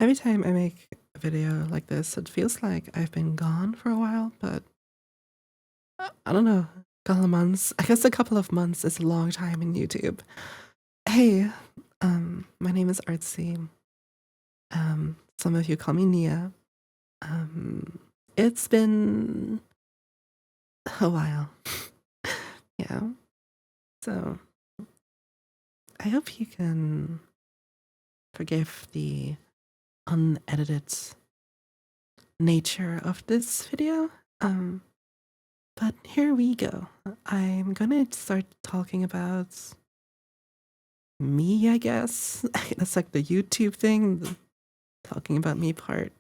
Every time I make a video like this, it feels like I've been gone for a while, but I don't know, a couple of months. I guess a couple of months is a long time in YouTube. Hey, my name is Artsy. Some of you call me Nia. Um, it's been a while. Yeah. So I hope you can forgive the unedited nature of this video. But here we go. I'm gonna start talking about me, I guess. That's like the YouTube thing, the talking about me part.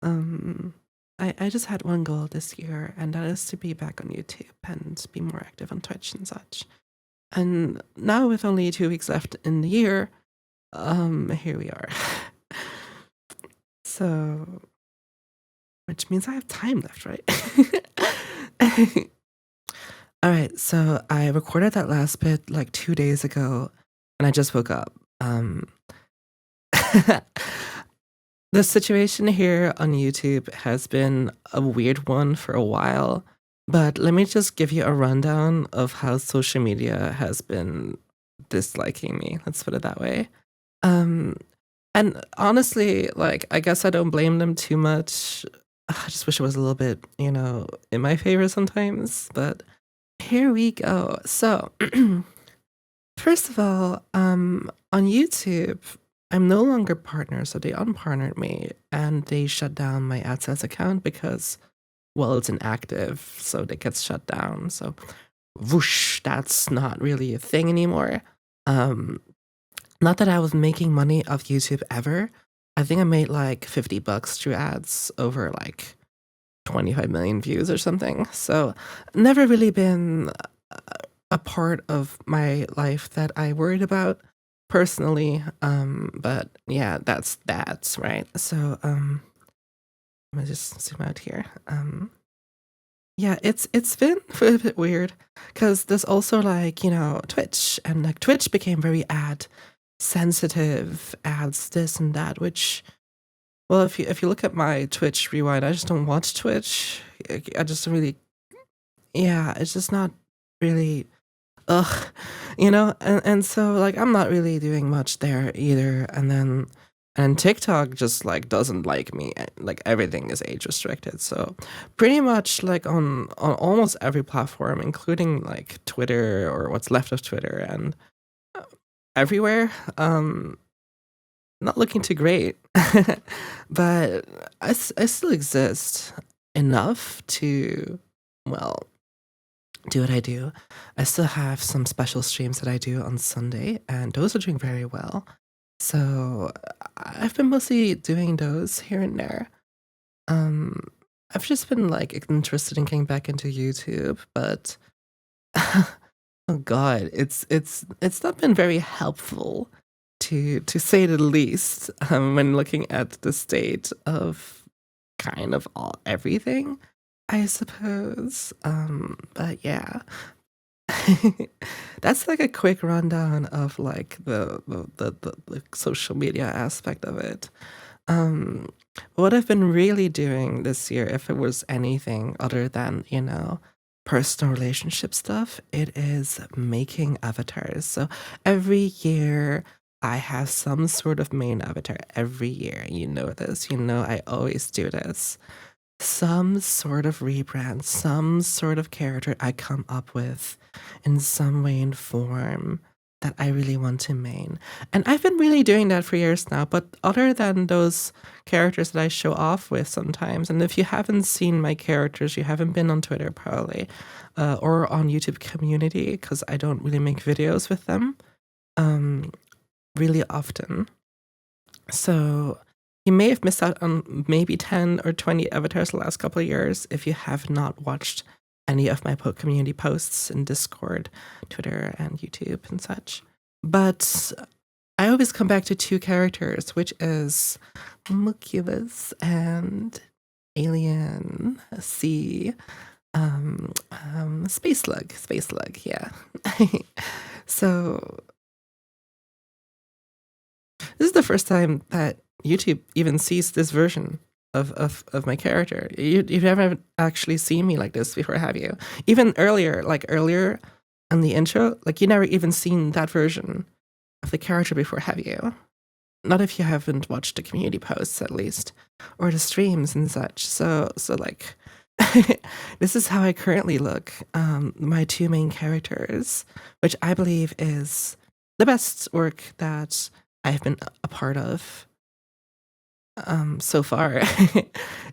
um, I just had one goal this year, and that is to be back on YouTube and be more active on Twitch and such. And now with only 2 weeks left in the year, here we are. So, which means I have time left, right? All right, so I recorded that last bit like 2 days ago, and I just woke up. The situation here on YouTube has been a weird one for a while, but let me just give you a rundown of how social media has been disliking me. Let's put it that way. And honestly, like, I guess I don't blame them too much. I just wish it was a little bit, in my favor sometimes, but here we go. So, first of all, on YouTube, I'm no longer partner, so they unpartnered me and they shut down my AdSense account because, well, it's inactive, so it gets shut down. So, whoosh, that's not really a thing anymore. Not that I was making money off YouTube ever. I think I made like $50 through ads over like 25 million views or something. So, never really been a part of my life that I worried about personally. But yeah, that's right. So, let me just zoom out here. Yeah, it's been a bit weird because there's also like, Twitch, and like Twitch became very ad sensitive, ads this and that, which, well, if you look at my Twitch rewind, I just don't watch Twitch. I just don't really, yeah, it's just not really, ugh, and so like I'm not really doing much there either. And TikTok just like doesn't like me. Like everything is age restricted. So pretty much like on almost every platform, including like Twitter or what's left of Twitter and everywhere, not looking too great. But I still exist enough to, well, do what I do. I still have some special streams that I do on Sunday, and those are doing very well. So I've been mostly doing those here and there. Um, I've just been like interested in getting back into YouTube, but oh God, it's not been very helpful to say the least. When looking at the state of kind of everything, I suppose. But yeah. That's like a quick rundown of like the social media aspect of it. What I've been really doing this year, if it was anything other than, personal relationship stuff, it is making avatars. So every year I have some sort of main avatar every year. You know this, I always do this. Some sort of rebrand, some sort of character I come up with in some way and form that I really want to main. And I've been really doing that for years now, but other than those characters that I show off with sometimes, and if you haven't seen my characters, you haven't been on Twitter probably, or on YouTube community, because I don't really make videos with them really often. So you may have missed out on maybe 10 or 20 avatars the last couple of years if you have not watched any of my community posts in Discord, Twitter, and YouTube and such. But I always come back to two characters, which is Mucubus and Alien C. Space Slug, yeah. So This is the first time that YouTube even sees this version of my character. You've never actually seen me like this before, have you? Even earlier, like earlier in the intro, like you never even seen that version of the character before, have you? Not if you haven't watched the community posts at least, or the streams and such. So like, this is how I currently look. My two main characters, which I believe is the best work that I've been a part of so far.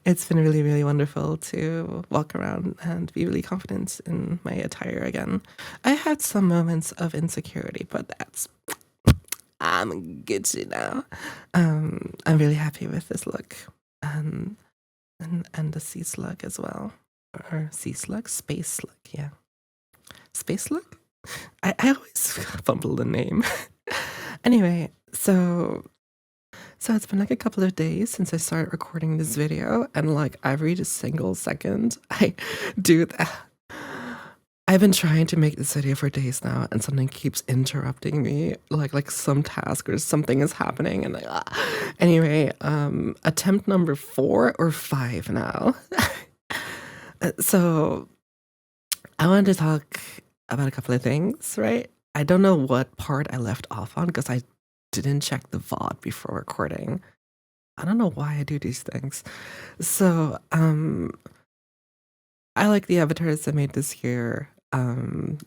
It's been really, really wonderful to walk around and be really confident in my attire again. I had some moments of insecurity, but I'm good now. I'm really happy with this look, and the sea slug as well, or sea slug, space slug, yeah, space slug. I always fumble the name. Anyway, so it's been like a couple of days since I started recording this video, and like every single second I do that. I've been trying to make this video for days now, and something keeps interrupting me, like some task or something is happening, and anyway, attempt number 4 or 5 now. So I wanted to talk about a couple of things, right? I don't know what part I left off on because I didn't check the VOD before recording. I don't know why I do these things. So, I like the avatars I made this year.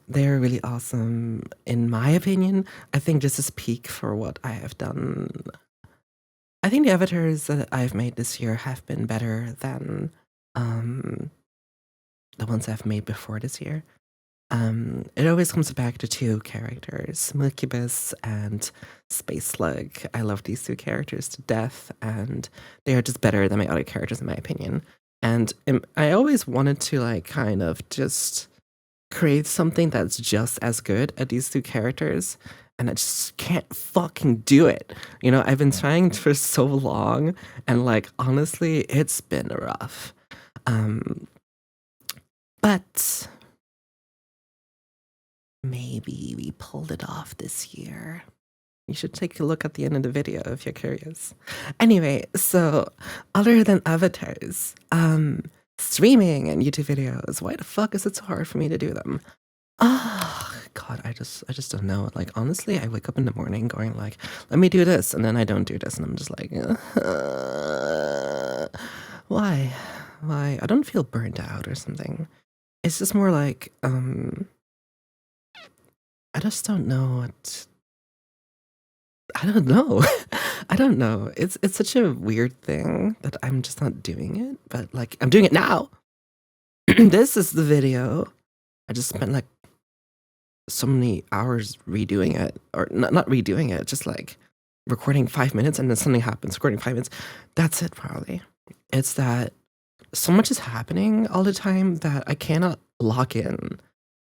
They're really awesome, in my opinion. I think this is peak for what I have done. I think the avatars that I've made this year have been better than the ones I've made before this year. It always comes back to 2 characters, Milkibus and Space Slug. I love these 2 characters to death, and they are just better than my other characters in my opinion. And I always wanted to like kind of just create something that's just as good at these 2 characters, and I just can't fucking do it. You know, I've been trying for so long, and like honestly, it's been rough. But maybe we pulled it off this year. You should take a look at the end of the video if you're curious. Anyway, so other than avatars, streaming and YouTube videos, why the fuck is it so hard for me to do them? Oh God, I just don't know. Like honestly, I wake up in the morning going like, let me do this, and then I don't do this, and I'm just like, why? Why? I don't feel burnt out or something. It's just more like, I just don't know what. I don't know. I don't know. It's such a weird thing that I'm just not doing it, but like I'm doing it now. This is the video. I just spent like so many hours redoing it, or not redoing it, just like recording 5 minutes and then something happens, recording 5 minutes. That's it probably. It's that so much is happening all the time that I cannot lock in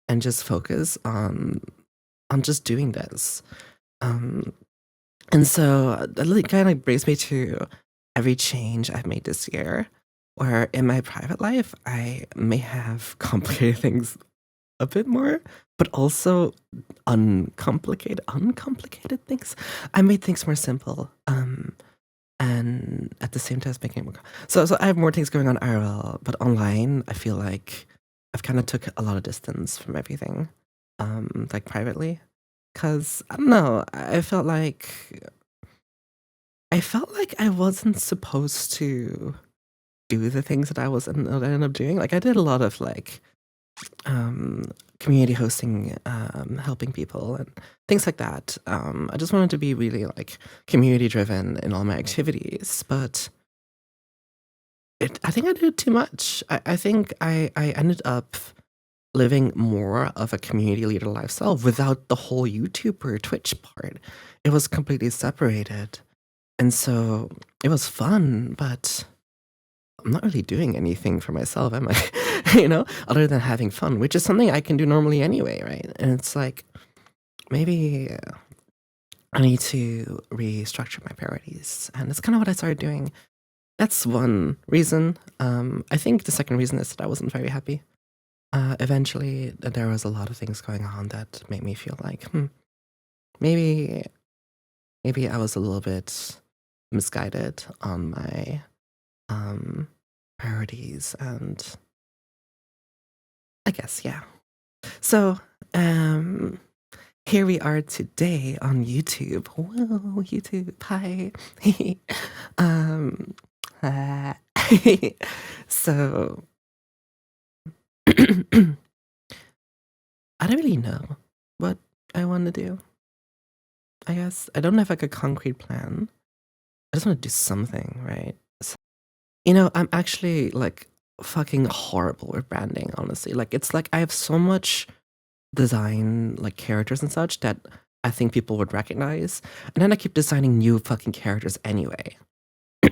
and just focus on just doing this. And so that kind of brings me to every change I've made this year, where in my private life, I may have complicated things a bit more, but also uncomplicated things. I made things more simple, and at the same time, making it more. So I have more things going on IRL, but online, I feel like I've kind of took a lot of distance from everything, like privately. Cause I don't know, I felt like I wasn't supposed to do the things that I ended up doing. Like I did a lot of like community hosting, helping people and things like that. I just wanted to be really like community driven in all my activities, but I think I did too much. I think I ended up living more of a community leader lifestyle without the whole YouTube or Twitch part. It was completely separated. And so it was fun, but I'm not really doing anything for myself, am I? You know, other than having fun, which is something I can do normally anyway, right? And it's like, maybe I need to restructure my priorities. And that's kind of what I started doing. That's one reason. I think the second reason is that I wasn't very happy. Eventually, there was a lot of things going on that made me feel like, maybe maybe I was a little bit misguided on my priorities, and I guess, yeah. So, here we are today on YouTube. Whoa, YouTube, hi. um, uh, so, I don't really know what I want to do. I guess I don't have like a concrete plan. I just want to do something, right? So, I'm actually like fucking horrible with branding, honestly. Like, it's like I have so much design like characters and such that I think people would recognize. And then I keep designing new fucking characters anyway.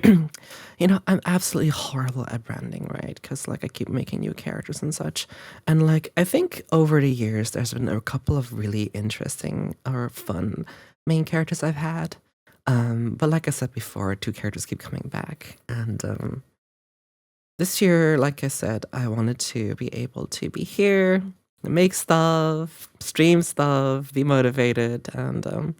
I'm absolutely horrible at branding, right? Because like I keep making new characters and such. And like I think over the years there's been a couple of really interesting or fun main characters I've had. But like I said before, two characters keep coming back. And this year, like I said, I wanted to be able to be here, make stuff, stream stuff, be motivated, and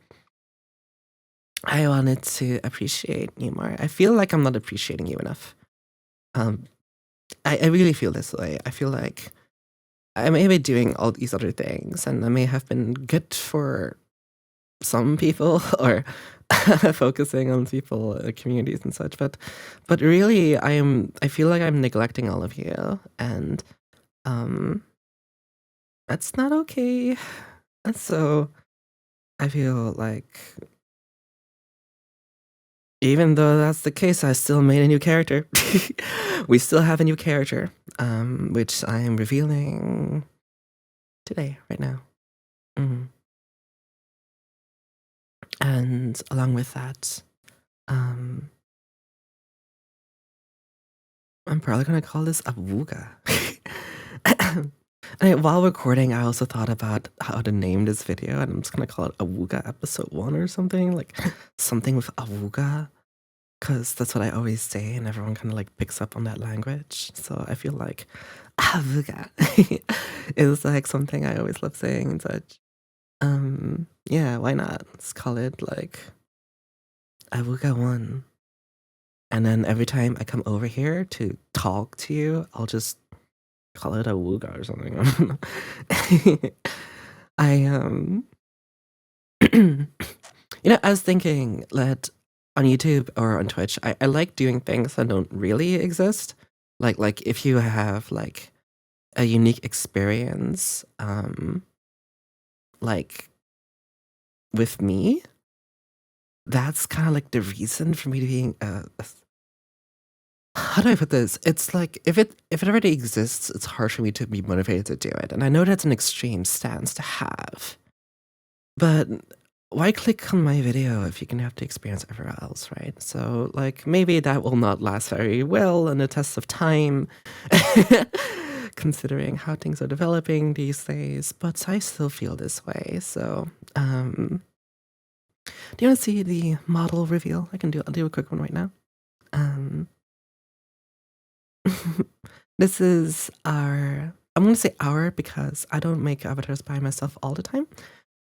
I wanted to appreciate you more. I feel like I'm not appreciating you enough. Um, I really feel this way. I feel like I may be doing all these other things, and I may have been good for some people or focusing on people, communities and such, but really, I feel like I'm neglecting all of you, and um, that's not okay. And so I feel like even though that's the case, I still made a new character. We still have a new character, which I am revealing today, right now. Mhm. And along with that, um, I'm probably gonna call this Awuga. And while recording, I also thought about how to name this video, and I'm just gonna call it Awuga Episode 1 or something, like something with Awuga. Because that's what I always say, and everyone kind of like picks up on that language. So I feel like Avuga is like something I always love saying and such. Yeah, why not? Let's call it like Avuga 1. And then every time I come over here to talk to you, I'll just call it Awuga or something. I don't know. I I was thinking that on YouTube or on Twitch, I like doing things that don't really exist. Like if you have like a unique experience, like with me, that's kind of like the reason for me to being how do I put this? It's like if it already exists, it's hard for me to be motivated to do it. And I know that's an extreme stance to have. But why click on my video if you can have the experience everywhere else, right? So, like, maybe that will not last very well in the test of time, considering how things are developing these days. But I still feel this way. So, do you want to see the model reveal? I'll do a quick one right now. This is I'm going to say our because I don't make avatars by myself all the time.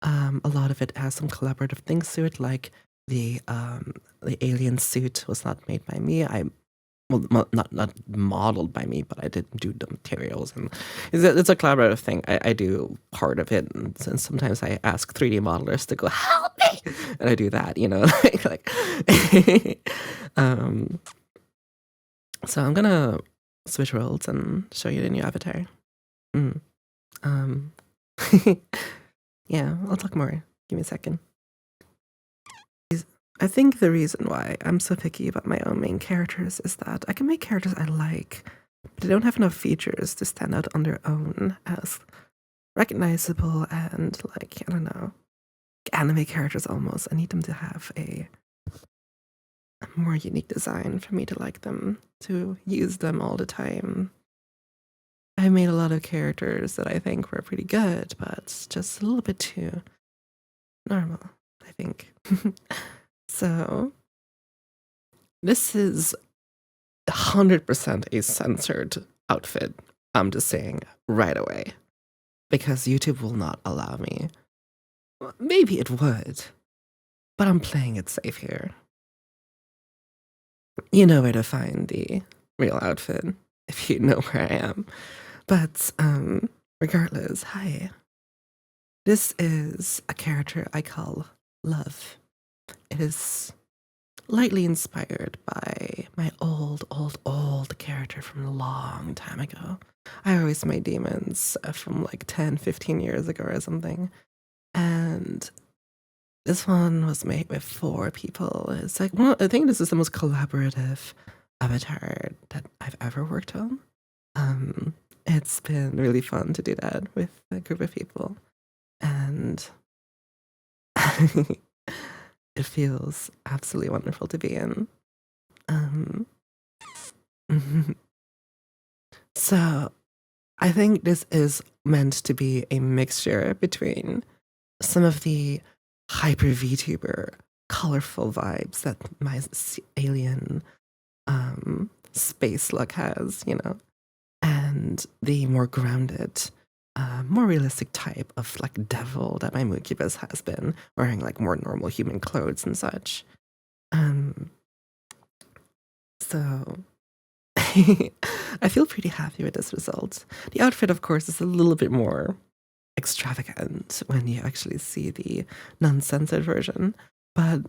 A lot of it has some collaborative things to it, like the alien suit was not made by me. Not modeled by me, but I did do the materials, and it's a collaborative thing. I do part of it, and sometimes I ask 3D modelers to go help me, and I do that, like. So I'm gonna switch roles and show you the new avatar. Yeah, I'll talk more. Give me a second. I think the reason why I'm so picky about my own main characters is that I can make characters I like, but they don't have enough features to stand out on their own as recognizable and, like, I don't know, anime characters almost. I need them to have a more unique design for me to like them, to use them all the time. I made a lot of characters that I think were pretty good, but just a little bit too normal, I think. So, this is 100% a censored outfit. I'm just saying right away. Because YouTube will not allow me. Well, maybe it would. but I'm playing it safe here. You know where to find the real outfit if you know where I am. But regardless, hi. This is a character I call Love. It is lightly inspired by my old character from a long time ago. I always made demons from like 10, 15 years ago or something. And this one was made with 4 people. It's like, well, I think this is the most collaborative avatar that I've ever worked on. It's been really fun to do that with a group of people. And it feels absolutely wonderful to be in. So I think this is meant to be a mixture between some of the hyper VTuber colorful vibes that my alien space look has, you know, and the more grounded, more realistic type of like devil that my Mooncubus has been, wearing like more normal human clothes and such. So I feel pretty happy with this result. The outfit, of course, is a little bit more extravagant when you actually see the non-censored version, but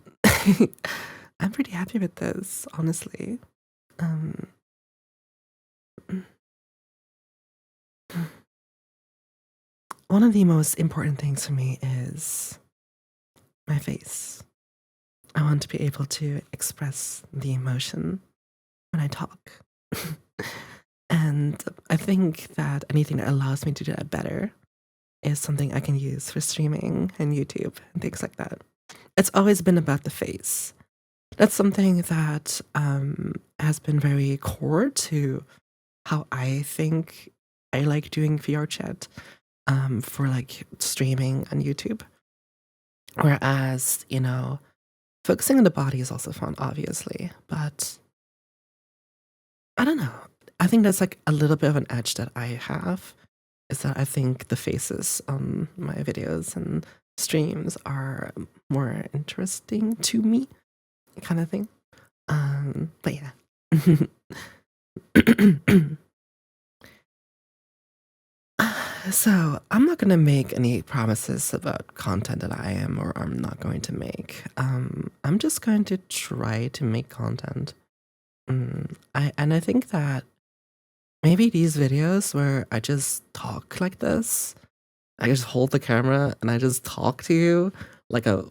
I'm pretty happy with this, honestly. One of the most important things for me is my face. I want to be able to express the emotion when I talk. And I think that anything that allows me to do that better is something I can use for streaming and YouTube and things like that. It's always been about the face. That's something that has been very core to how I think I like doing vrchat for like streaming on YouTube. Whereas, you know, focusing on the body is also fun, obviously, but I don't know. I think that's like a little bit of an edge that I have, is that I think the faces on my videos and streams are more interesting to me, kind of thing. But yeah. So I'm not gonna make any promises about content that I am or I'm not going to make. I'm just going to try to make content. I think that maybe these videos where I just talk like this, I just hold the camera and I just talk to you like a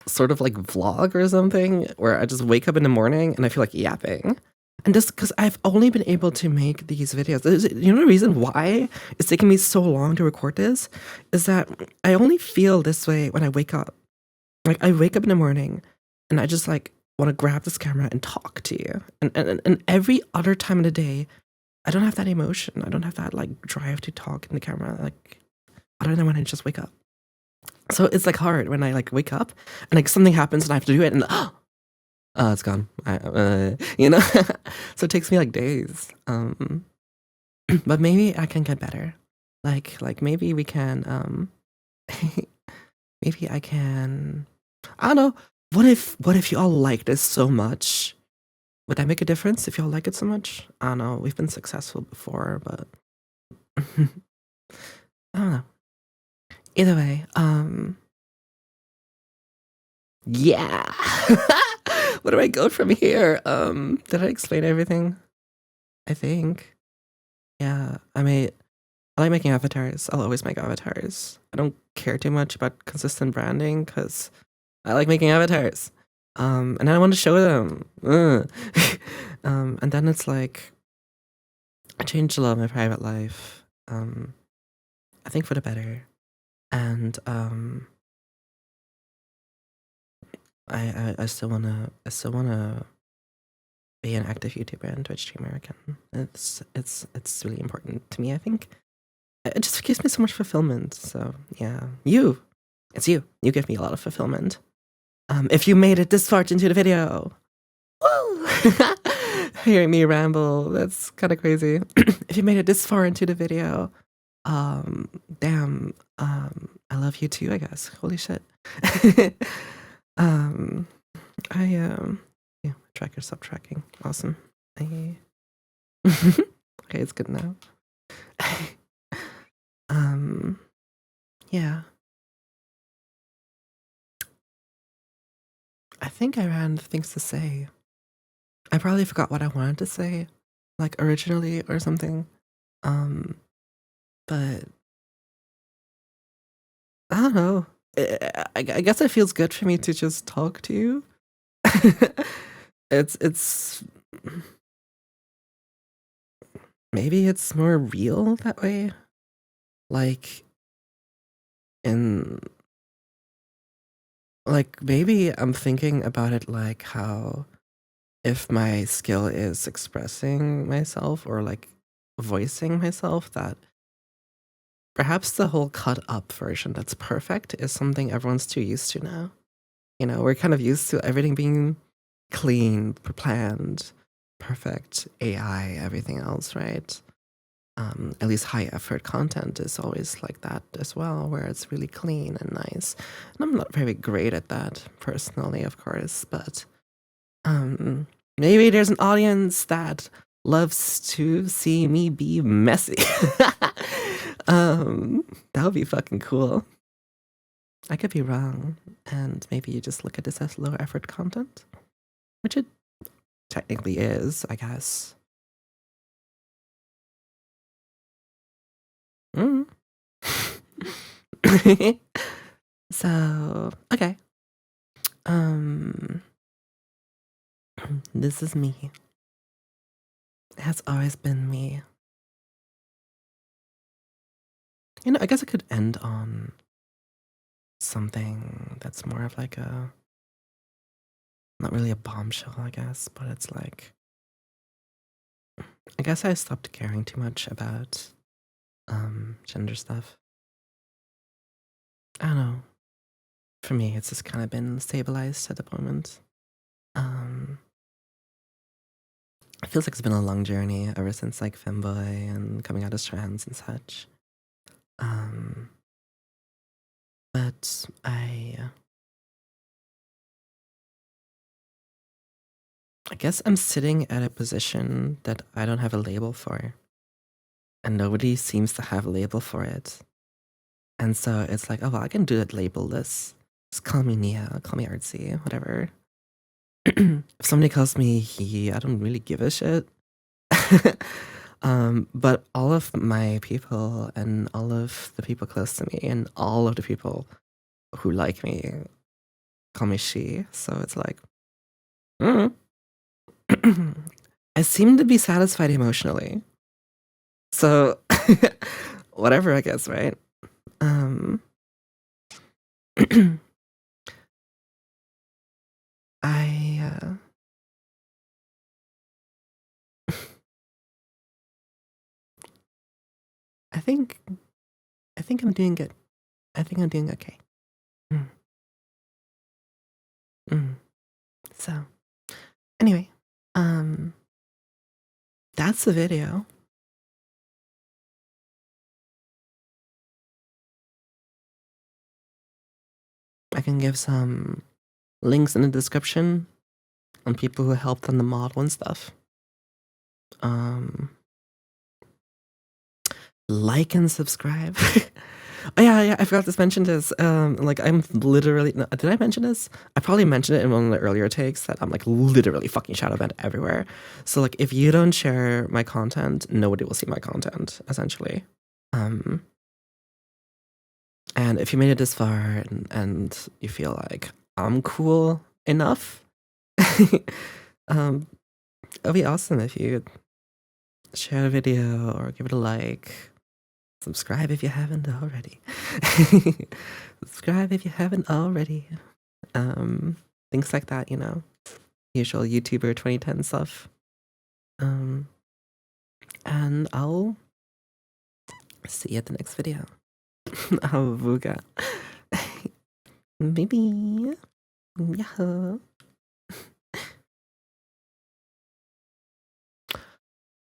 sort of like vlog or something, where I just wake up in the morning and I feel like yapping. And just because I've only been able to make these videos, you know, the reason why it's taking me so long to record this is that I only feel this way when I wake up. Like I wake up in the morning and I just like want to grab this camera and talk to you. And every other time of the day, I don't have that emotion. I don't have that like drive to talk in the camera, like other than when I just wake up. So it's like hard when I like wake up and like something happens and I have to do it and it's gone. You know, so it takes me like days. But maybe I can get better. Like maybe we can. Maybe I can. I don't know. What if you all like this so much? Would that make a difference if y'all like it so much? I don't know. We've been successful before, but I don't know. Either way, yeah. Where do I go from here? Did I explain everything? I think. Yeah, I like making avatars. I'll always make avatars. I don't care too much about consistent branding because I like making avatars. And then I want to show them. And then it's like I changed a lot of my private life. I think for the better. And I still wanna be an active YouTuber and Twitch streamer again. It's really important to me, I think. It just gives me so much fulfillment. So yeah. It's you. You give me a lot of fulfillment. If you made it this far into the video. Woo! Hearing me ramble, that's kinda crazy. If you made it this far into the video, damn, I love you too, I guess. Holy shit. Um, yeah, tracker, stop tracking. Awesome. Okay, it's good now. Yeah. I think I ran out of things to say. I probably forgot what I wanted to say, like originally or something. But I don't know. I guess it feels good for me to just talk to you. It's maybe it's more real that way. Like in like maybe I'm thinking about it like how if my skill is expressing myself or like voicing myself, that perhaps the whole cut up version that's perfect is something everyone's too used to now. You know, we're kind of used to everything being clean, planned, perfect, AI, everything else, right? At least high effort content is always like that as well, where it's really clean and nice. And I'm not very great at that personally, of course, but maybe there's an audience that loves to see me be messy. That would be fucking cool. I could be wrong, and maybe you just look at this as low effort content, which it technically is, I guess. Mm. So, okay. This is me. It has always been me. You know, I guess I could end on something that's more of like a, not really a bombshell, I guess, but it's like, I guess I stopped caring too much about gender stuff. I don't know. For me, it's just kind of been stabilized at the moment. It feels like it's been a long journey ever since like femboy and coming out as trans and such. But I guess I'm sitting at a position that I don't have a label for, and nobody seems to have a label for it. And so it's like, oh well, I can do it labelless. Just call me Nia, call me Artsy, whatever. If somebody calls me he, I don't really give a shit. But all of my people and all of the people close to me and all of the people who like me call me she. So it's like, I seem to be satisfied emotionally. So whatever, I guess, right? I think I'm doing good. I think I'm doing okay. So anyway, that's the video. I can give some links in the description on people who helped on the model and stuff. Like and subscribe. Oh yeah, I forgot to mention this. Like I'm literally, no, did I mention this? I probably mentioned it in one of the earlier takes that I'm like literally fucking shadow banned everywhere. So like if you don't share my content, nobody will see my content, essentially. And if you made it this far and you feel like I'm cool enough, it'd be awesome if you share the video or give it a like. Subscribe if you haven't already. Subscribe if you haven't already. Things like that, you know. Usual YouTuber 2010 stuff. And I'll see you at the next video. Avuga. Maybe. Yeah. Oh,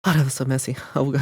that was so messy. Avuga.